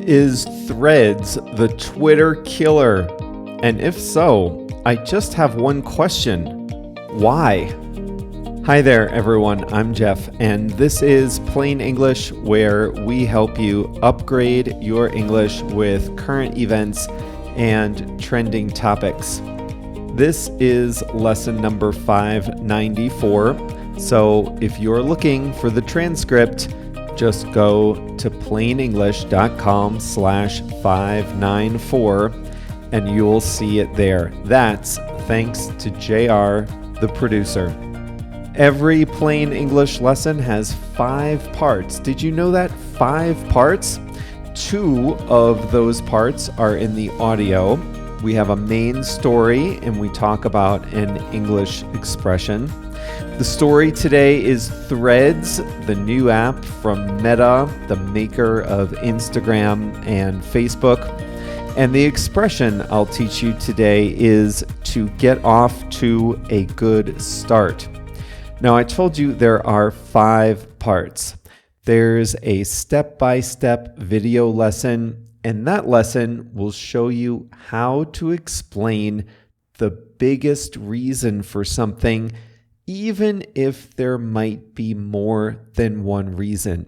Is Threads the Twitter killer? And if so, I just have one question. Why? Hi there, everyone. I'm Jeff, and this is Plain English, where we help you upgrade your English with current events and trending topics. This is lesson number 594. So if you're looking for the transcript, just go to plainenglish.com/594 and you'll see it there. That's thanks to JR, the producer. Every Plain English lesson has 5 parts. Did you know that? 5 parts? 2 of those parts are in the audio. We have a main story and we talk about an English expression. The story today is Threads, the new app from Meta, the maker of Instagram and Facebook. And the expression I'll teach you today is to get off to a good start. Now, I told you there are 5 parts. There's a step-by-step video lesson, and that lesson will show you how to explain the biggest reason for something, even if there might be more than one reason.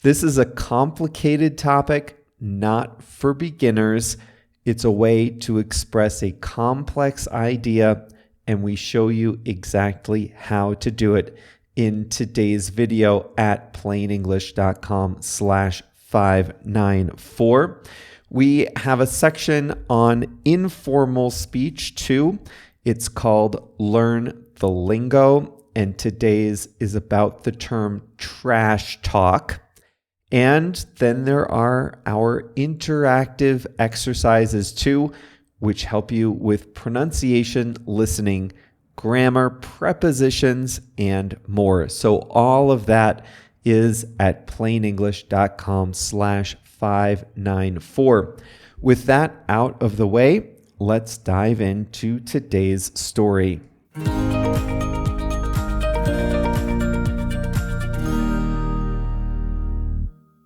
This is a complicated topic, not for beginners. It's a way to express a complex idea, and we show you exactly how to do it in today's video at plainenglish.com/594. We have a section on informal speech too. It's called Learn the Lingo, and today's is about the term trash talk. And then there are our interactive exercises too, which help you with pronunciation, listening, grammar, prepositions, and more. So all of that is at plainenglish.com/594. With that out of the way, let's dive into today's story.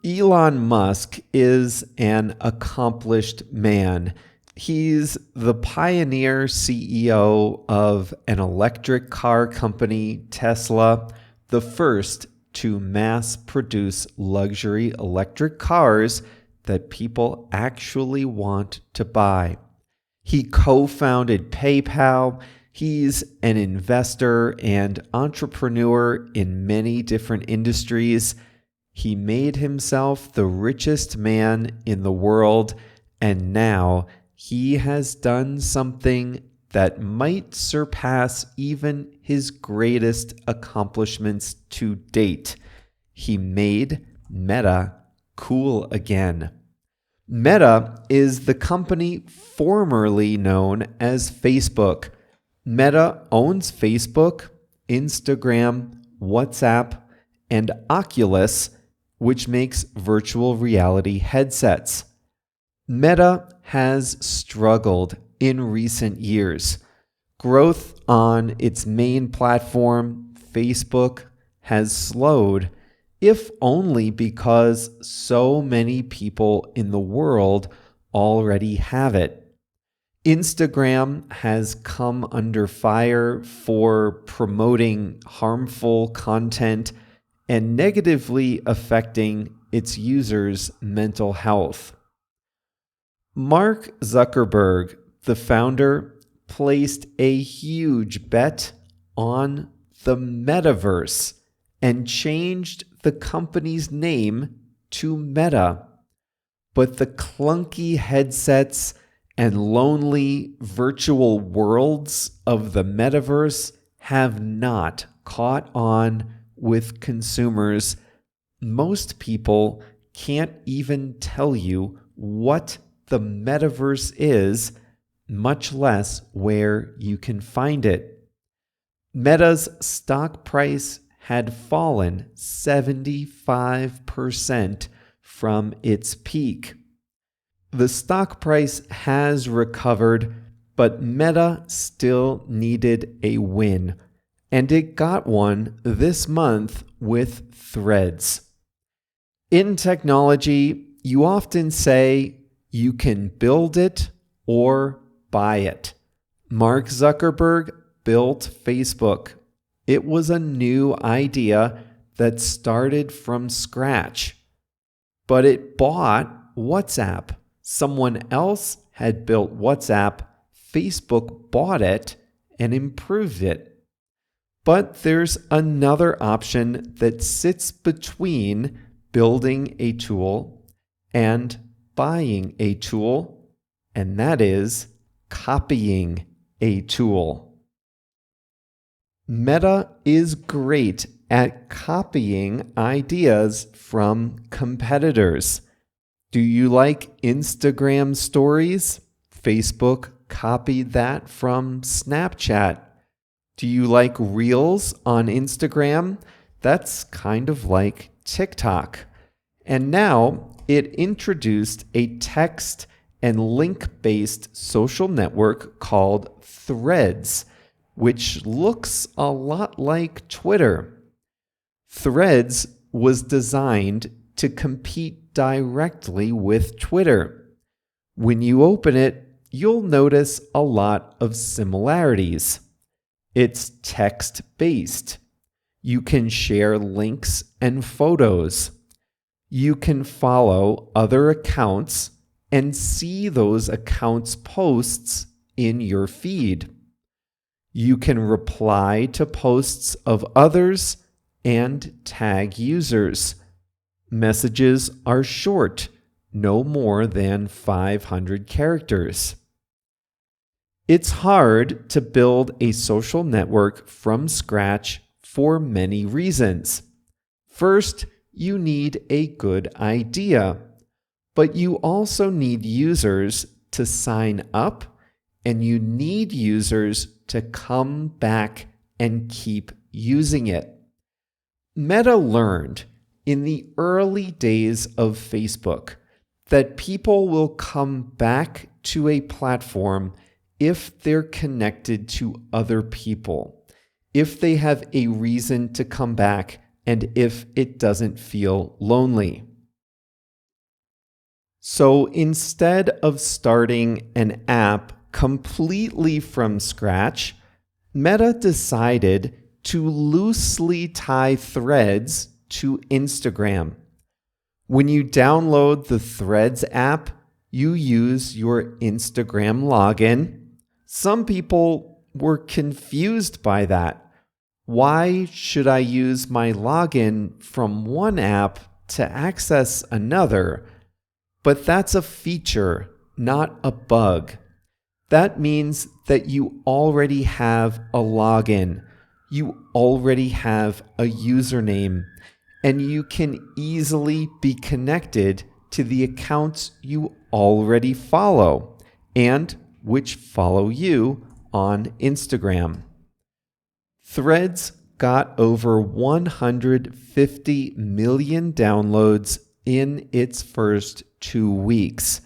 Elon Musk is an accomplished man. He's the pioneer CEO of an electric car company, Tesla, the first to mass produce luxury electric cars that people actually want to buy. He co-founded PayPal. He's an investor and entrepreneur in many different industries. He made himself the richest man in the world, and now he has done something that might surpass even his greatest accomplishments to date. He made Meta cool again. Meta is the company formerly known as Facebook. Meta owns Facebook, Instagram, WhatsApp, and Oculus, which makes virtual reality headsets. Meta has struggled in recent years. Growth on its main platform, Facebook, has slowed, if only because so many people in the world already have it. Instagram has come under fire for promoting harmful content and negatively affecting its users' mental health. Mark Zuckerberg, the founder, placed a huge bet on the metaverse and changed the company's name to Meta. But the clunky headsets and lonely virtual worlds of the metaverse have not caught on with consumers. Most people can't even tell you what the metaverse is, much less where you can find it. Meta's stock price had fallen 75% from its peak. The stock price has recovered, but Meta still needed a win, and it got one this month with Threads. In technology, you often say you can build it or buy it. Mark Zuckerberg built Facebook. It was a new idea that started from scratch. But it bought WhatsApp. Someone else had built WhatsApp. Facebook bought it and improved it. But there's another option that sits between building a tool and buying a tool, and that is copying a tool. Meta is great at copying ideas from competitors. Do you like Instagram stories? Facebook copied that from Snapchat. Do you like Reels on Instagram? That's kind of like TikTok. And now it introduced a text and link-based social network called Threads, which looks a lot like Twitter. Threads was designed to compete directly with Twitter. When you open it, you'll notice a lot of similarities. It's text-based. You can share links and photos. You can follow other accounts and see those accounts' posts in your feed. You can reply to posts of others and tag users. Messages are short, no more than 500 characters. It's hard to build a social network from scratch for many reasons. First, you need a good idea, but you also need users to sign up, and you need users to come back and keep using it. Meta learned in the early days of Facebook that people will come back to a platform if they're connected to other people, if they have a reason to come back, and if it doesn't feel lonely. So instead of starting an app completely from scratch, Meta decided to loosely tie Threads to Instagram. When you download the Threads app, you use your Instagram login. Some people were confused by that. Why should I use my login from one app to access another? But that's a feature, not a bug. That means that you already have a login. You already have a username, and you can easily be connected to the accounts you already follow and which follow you on Instagram. Threads got over 150 million downloads in its first 2 weeks.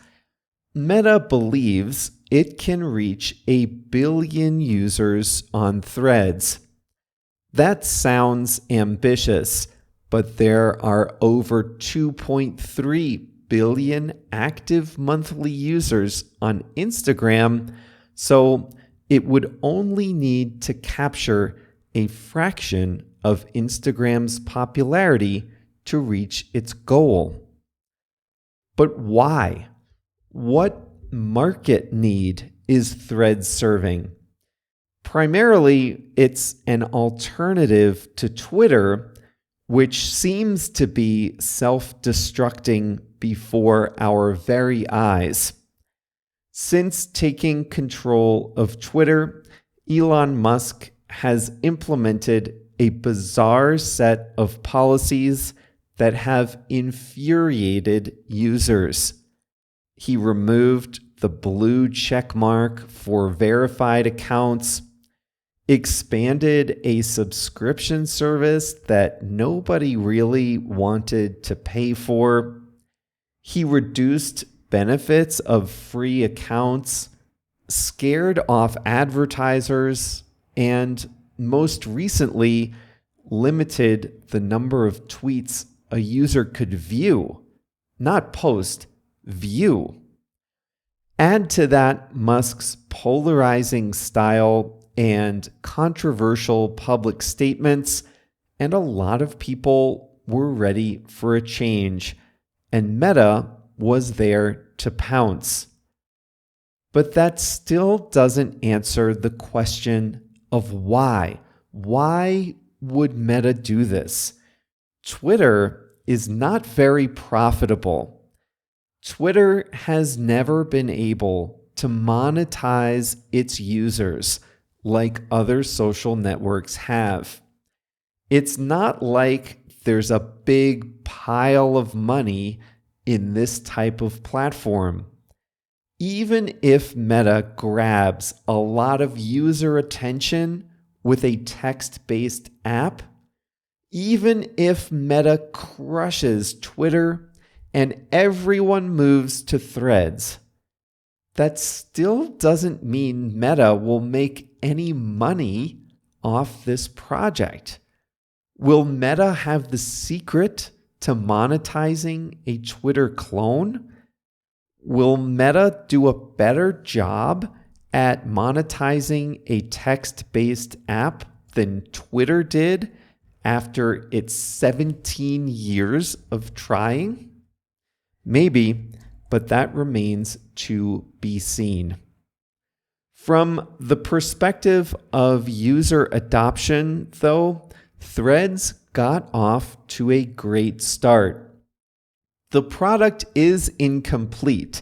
Meta believes it can reach 1 billion users on Threads. That sounds ambitious, but there are over 2.3 billion active monthly users on Instagram, so it would only need to capture a fraction of Instagram's popularity to reach its goal. But why? What market need is Threads serving? Primarily, it's an alternative to Twitter, which seems to be self-destructing before our very eyes. Since taking control of Twitter, Elon Musk has implemented a bizarre set of policies that have infuriated users. He removed the blue check mark for verified accounts, expanded a subscription service that nobody really wanted to pay for. He reduced benefits of free accounts, scared off advertisers, and most recently limited the number of tweets a user could view. not post, view. Add to that Musk's polarizing style and controversial public statements, and a lot of people were ready for a change, and Meta was there to pounce. But that still doesn't answer the question of why. Why would Meta do this? Twitter is not very profitable. Twitter has never been able to monetize its users like other social networks have. It's not like there's a big pile of money in this type of platform. Even if Meta grabs a lot of user attention with a text-based app, even if Meta crushes Twitter and everyone moves to Threads, that still doesn't mean Meta will make any money off this project. Will Meta have the secret to monetizing a Twitter clone? Will Meta do a better job at monetizing a text-based app than Twitter did after its 17 years of trying? Maybe, but that remains to be seen. From the perspective of user adoption, though, Threads got off to a great start. The product is incomplete,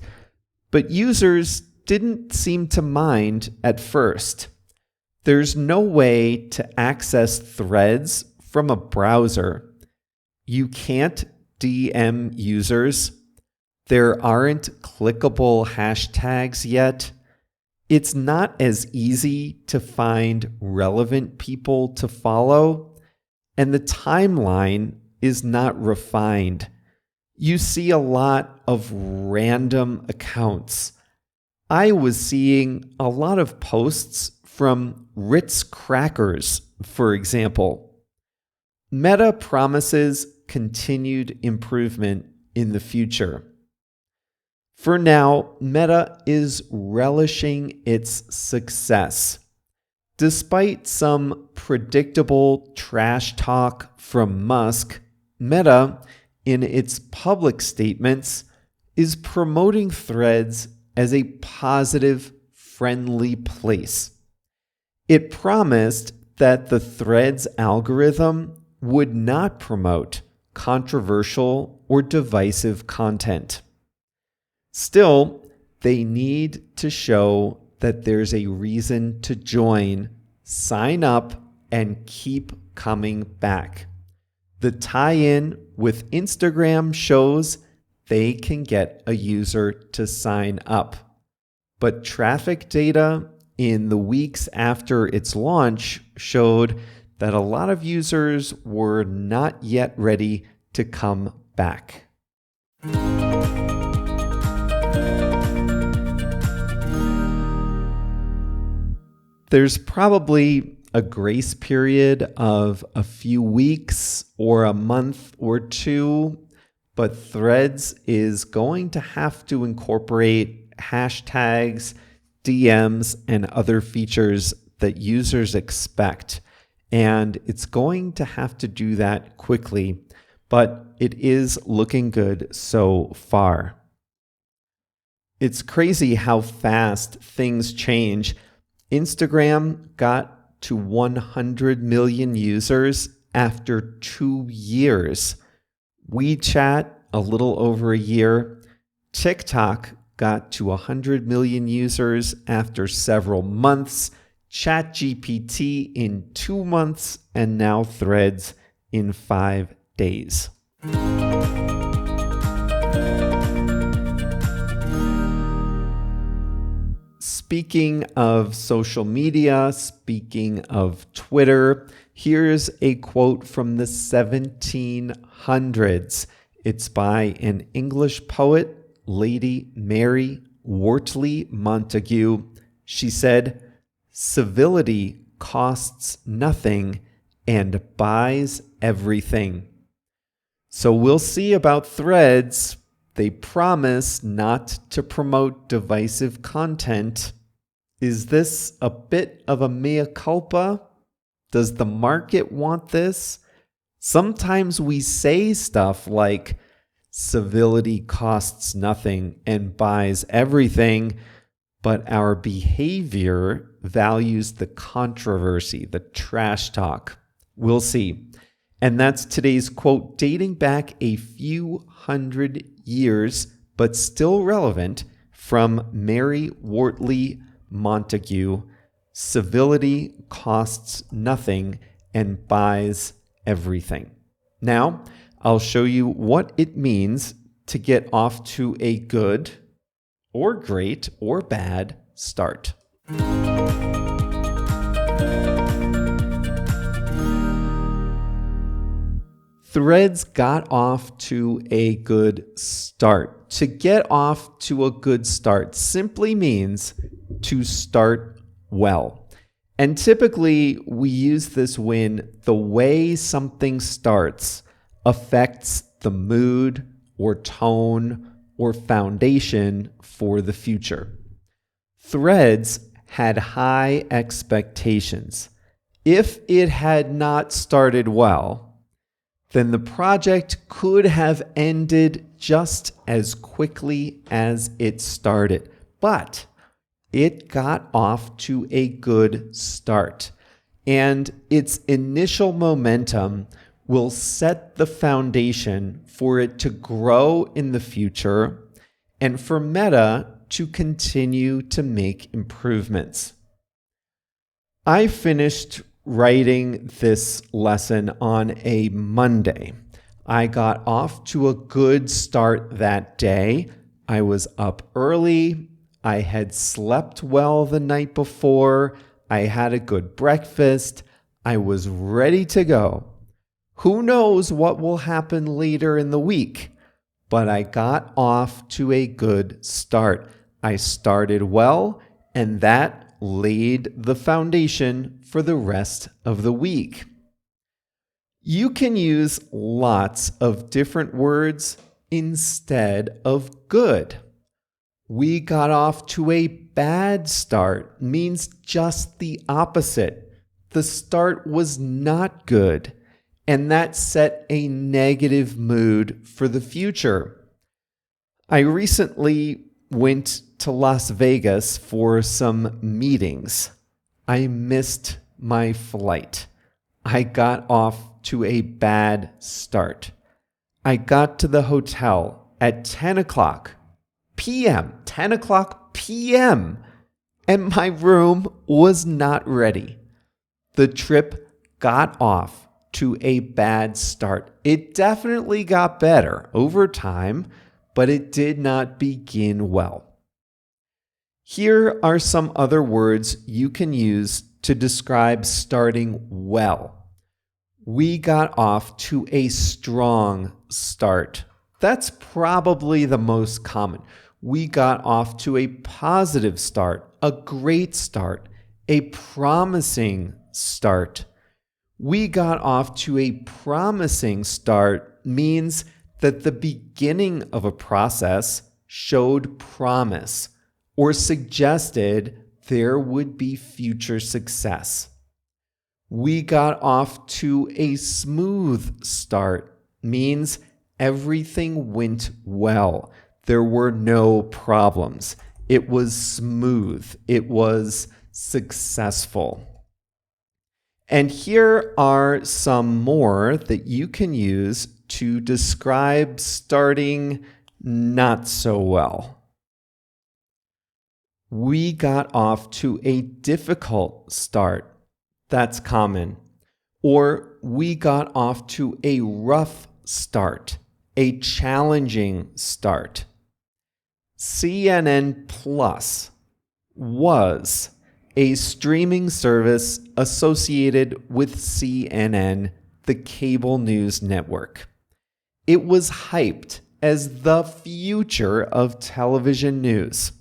but users didn't seem to mind at first. There's no way to access Threads from a browser. You can't DM users. There aren't clickable hashtags yet. It's not as easy to find relevant people to follow, and the timeline is not refined. You see a lot of random accounts. I was seeing a lot of posts from Ritz crackers, for example. Meta promises continued improvement in the future. For now, Meta is relishing its success. Despite some predictable trash talk from Musk, Meta, in its public statements, is promoting Threads as a positive, friendly place. It promised that the Threads algorithm would not promote controversial or divisive content. Still, they need to show that there's a reason to join, sign up, and keep coming back. The tie-in with Instagram shows they can get a user to sign up. But traffic data in the weeks after its launch showed that a lot of users were not yet ready to come back. There's probably a grace period of a few weeks or a month or two, but Threads is going to have to incorporate hashtags, DMs, and other features that users expect. And it's going to have to do that quickly, but it is looking good so far. It's crazy how fast things change. Instagram got to 100 million users after 2 years. WeChat, a little over a year. TikTok got to 100 million users after several months. ChatGPT in 2 months, and now Threads in 5 days. Speaking of social media, speaking of Twitter, here's a quote from the 1700s. It's by an English poet, Lady Mary Wortley Montagu. She said, "Civility costs nothing and buys everything." So we'll see about Threads, They promise not to promote divisive content. Is this a bit of a mea culpa? Does the market want this? Sometimes we say stuff like, civility costs nothing and buys everything, but our behavior values the controversy, the trash talk. We'll see. And that's today's quote, dating back a few hundred years, but still relevant, from Mary Wortley Montague. Civility costs nothing and buys everything. Now, I'll show you what it means to get off to a good or great or bad start. Threads got off to a good start. To get off to a good start simply means to start well. And typically we use this when the way something starts affects the mood or tone or foundation for the future. Threads had high expectations. If it had not started well, then the project could have ended just as quickly as it started. But it got off to a good start, and its initial momentum will set the foundation for it to grow in the future and for Meta to continue to make improvements. I finished writing this lesson on a Monday. I got off to a good start that day. I was up early. I had slept well the night before. I had a good breakfast. I was ready to go. Who knows what will happen later in the week? But I got off to a good start. I started well, and that laid the foundation for the rest of the week. You can use lots of different words instead of good. We got off to a bad start means just the opposite. The start was not good, and that set a negative mood for the future. I recently went to Las Vegas for some meetings. I missed my flight. I got off to a bad start. I got to the hotel at 10 o'clock p.m., 10 o'clock p.m., and my room was not ready. The trip got off to a bad start. It definitely got better over time, but it did not begin well. Here are some other words you can use to describe starting well. We got off to a strong start. That's probably the most common. We got off to a positive start, a great start, a promising start. We got off to a promising start means that the beginning of a process showed promise or suggested there would be future success. We got off to a smooth start means everything went well. There were no problems. It was smooth. It was successful. And here are some more that you can use to describe starting not so well. We got off to a difficult start. That's common. Or we got off to a rough start, a challenging start. CNN Plus was a streaming service associated with CNN, the cable news network. It was hyped as the future of television news.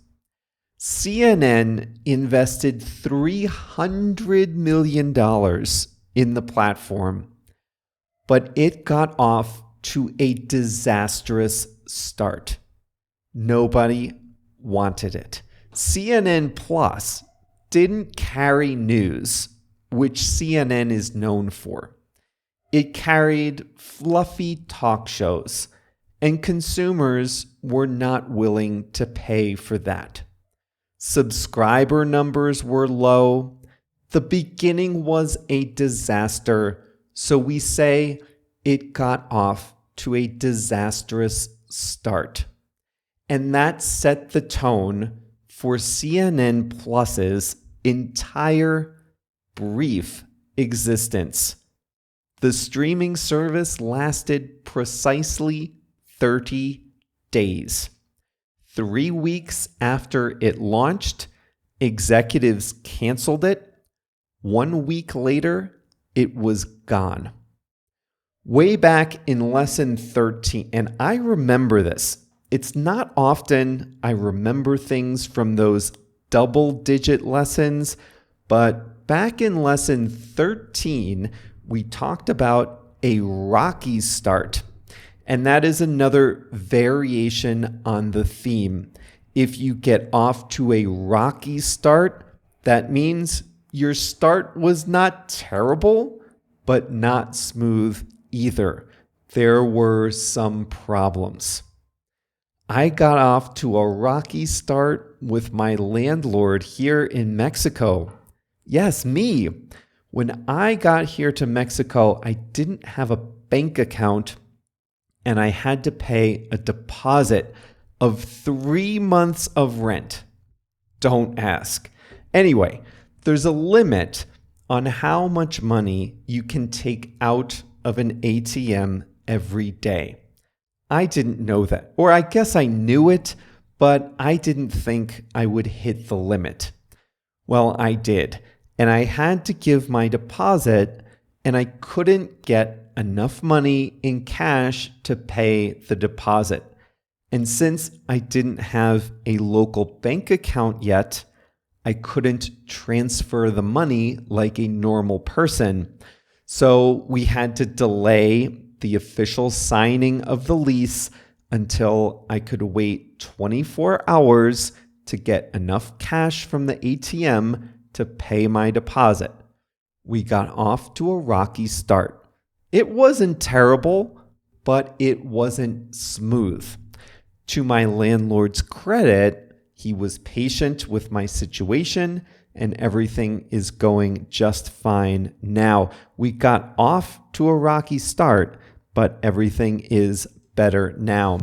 CNN invested $300 million in the platform, but it got off to a disastrous start. Nobody wanted it. CNN Plus didn't carry news, which CNN is known for. It carried fluffy talk shows, and consumers were not willing to pay for that. Subscriber numbers were low. The beginning was a disaster, so we say it got off to a disastrous start. And that set the tone for CNN Plus's entire brief existence. The streaming service lasted precisely 30 days. 3 weeks after it launched, executives canceled it. 1 week later, it was gone. Way back in lesson 13, and I remember this. It's not often I remember things from those double-digit lessons, but back in lesson 13, we talked about a rocky start. And that is another variation on the theme. If you get off to a rocky start, that means your start was not terrible, but not smooth either. There were some problems. I got off to a rocky start with my landlord here in Mexico. Yes, me. When I got here to Mexico, I didn't have a bank account and I had to pay a deposit of 3 months of rent. Don't ask. Anyway, there's a limit on how much money you can take out of an ATM every day. I didn't know that, or I guess I knew it, but I didn't think I would hit the limit. Well, I did, and I had to give my deposit, and I couldn't get enough money in cash to pay the deposit. And since I didn't have a local bank account yet, I couldn't transfer the money like a normal person. So we had to delay the official signing of the lease until I could wait 24 hours to get enough cash from the ATM to pay my deposit. We got off to a rocky start. It wasn't terrible, but it wasn't smooth. To my landlord's credit, he was patient with my situation and everything is going just fine now. We got off to a rocky start, but everything is better now.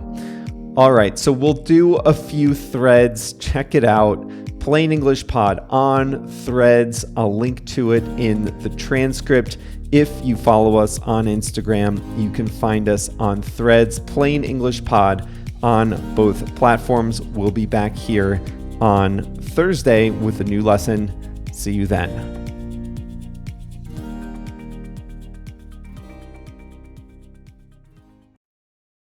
All right, so we'll do a few threads. Check it out. Plain English Pod on Threads. I'll link to it in the transcript. If you follow us on Instagram, you can find us on Threads, Plain English Pod on both platforms. We'll be back here on Thursday with a new lesson. See you then.